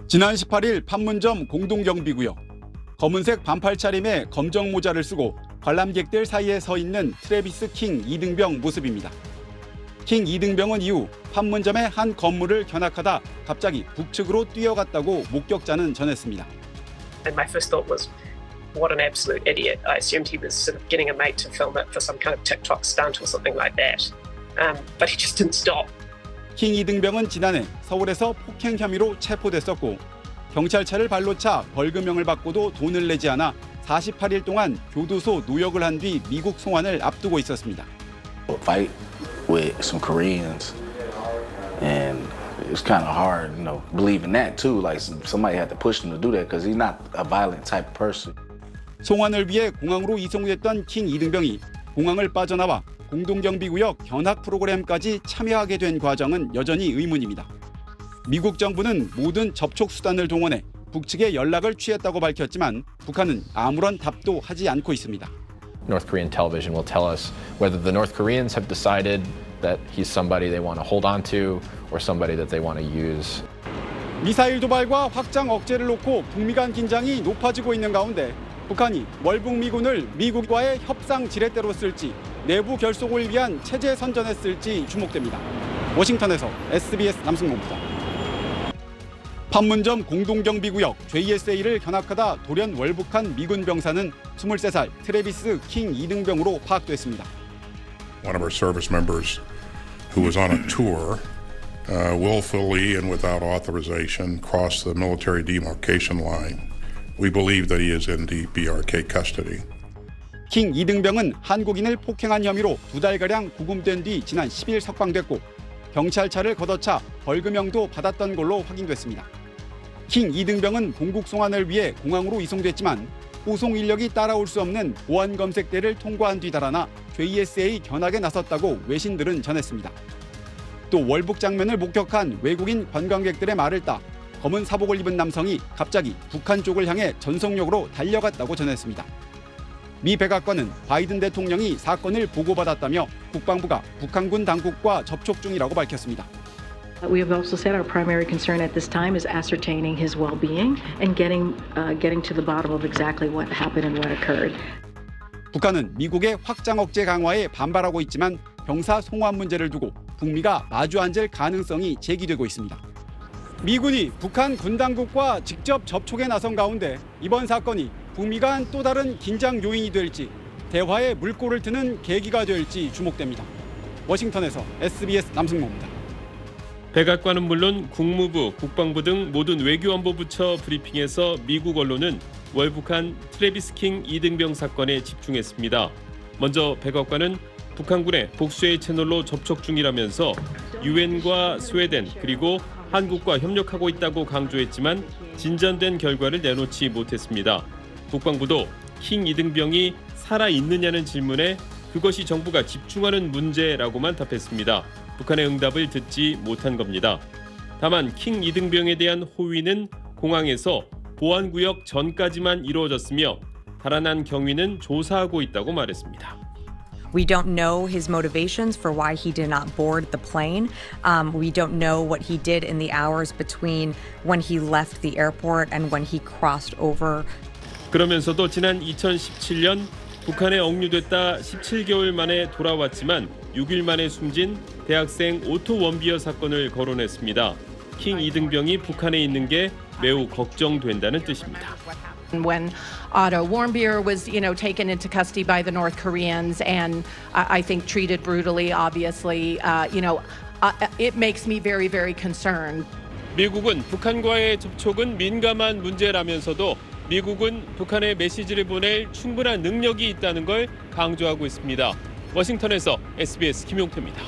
지난 18일 판문점 공동경비구역. 검은색 반팔 차림에 검정 모자를 쓰고 관람객들 사이에 서 있는 트래비스 킹 이등병 모습입니다. 킹 이등병은 이후 판문점의 한 건물을 견학하다 갑자기 북측으로 뛰어갔다고 목격자는 전했습니다. And my first thought was, what an absolute idiot. I assumed he was sort of getting a mate to film it for some kind of TikTok stunt or something like that. But he just didn't stop. 킹 이등병은 지난해 서울에서 폭행 혐의로 체포됐었고 경찰차를 발로 차 벌금형을 받고도 돈을 내지 않아 48일 동안 교도소 노역을 한 뒤 미국 송환을 앞두고 있었습니다. Fight with some Koreans, and it's kind of hard, believing that too. Like somebody had to push him to do that because he's not a violent type of person. 송환을 위해 공항으로 이송됐던 킹 이등병이 공항을 빠져나와 공동경비구역 견학 프로그램까지 참여하게 된 과정은 여전히 의문입니다. 미국 정부는 모든 접촉 수단을 동원해 북측에 연락을 취했다고 밝혔지만 북한은 아무런 답도 하지 않고 있습니다. North Korean television will tell us whether the North Koreans have decided that he's somebody they want to hold on to or somebody that they want to use. 미사일 도발과 확장 억제를 놓고 북미 간 긴장이 높아지고 있는 가운데 북한이 월북 미군을 미국과의 협상 지렛대로 쓸지 내부 결속을 위한 체제 선전에 쓸지 주목됩니다. 워싱턴에서 SBS 남승모입니다. 판문점 공동경비구역 JSA를 견학하다 돌연 월북한 미군 병사는 23살 트래비스 킹 이등병으로 파악됐습니다. One of our service members who was on a tour willfully and without authorization crossed the military demarcation line. We believe that he is in the BRK custody. 킹 이등병은 한국인을 폭행한 혐의로 2달가량 구금된 뒤 지난 10일 석방됐고 경찰차를 걷어차 벌금형도 받았던 걸로 확인됐습니다. 킹 이등병은 본국 송환을 위해 공항으로 이송됐지만 호송 인력이 따라올 수 없는 보안 검색대를 통과한 뒤 달아나 JSA 견학에 나섰다고 외신들은 전했습니다. 또 월북 장면을 목격한 외국인 관광객들의 말을 따 검은 사복을 입은 남성이 갑자기 북한 쪽을 향해 전속력으로 달려갔다고 전했습니다. 미 백악관은 바이든 대통령이 사건을 보고받았다며 국방부가 북한군 당국과 접촉 중이라고 밝혔습니다. We have also said our primary concern at this time is ascertaining his well-being and getting to the bottom of exactly what happened and what occurred. 북한은 미국의 확장 억제 강화에 반발하고 있지만 병사 송환 문제를 두고 북미가 마주 앉을 가능성이 제기되고 있습니다. 미군이 북한 군 당국과 직접 접촉에 나선 가운데 이번 사건이 북미 간 또 다른 긴장 요인이 될지 대화의 물꼬를 트는 계기가 될지 주목됩니다. 워싱턴에서 SBS 남승모입니다. 백악관은 물론 국무부, 국방부 등 모든 외교안보부처 브리핑에서 미국 언론은 월북한 트래비스 킹 이등병 사건에 집중했습니다. 먼저 백악관은 북한군의 복수의 채널로 접촉 중이라면서 유엔과 스웨덴 그리고 한국과 협력하고 있다고 강조했지만 진전된 결과를 내놓지 못했습니다. 국방부도 킹 이등병이 살아있느냐는 질문에 그것이 정부가 집중하는 문제라고만 답했습니다. 북한의 응답을 듣지 못한 겁니다. 다만 킹 이등병에 대한 호위는 공항에서 보안구역 전까지만 이루어졌으며 달아난 경위는 조사하고 있다고 말했습니다. We don't know his motivations for why he did not board the plane. We don't know what he did in the hours between when he left the airport and when he crossed over. 그러면서도 지난 2017년 북한에 억류됐다 17개월 만에 돌아왔지만 6일 만에 숨진 대학생 오토 원비어 사건을 거론했습니다. 킹 이등병이 북한에 있는 게 매우 걱정된다는 뜻입니다. When Otto Warmbier was, taken into custody by the North Koreans and I think treated brutally, obviously, it makes me very, very concerned. 미국은 북한과의 접촉은 민감한 문제라면서도 미국은 북한에 메시지를 보낼 충분한 능력이 있다는 걸 강조하고 있습니다. 워싱턴에서 SBS 김용태입니다.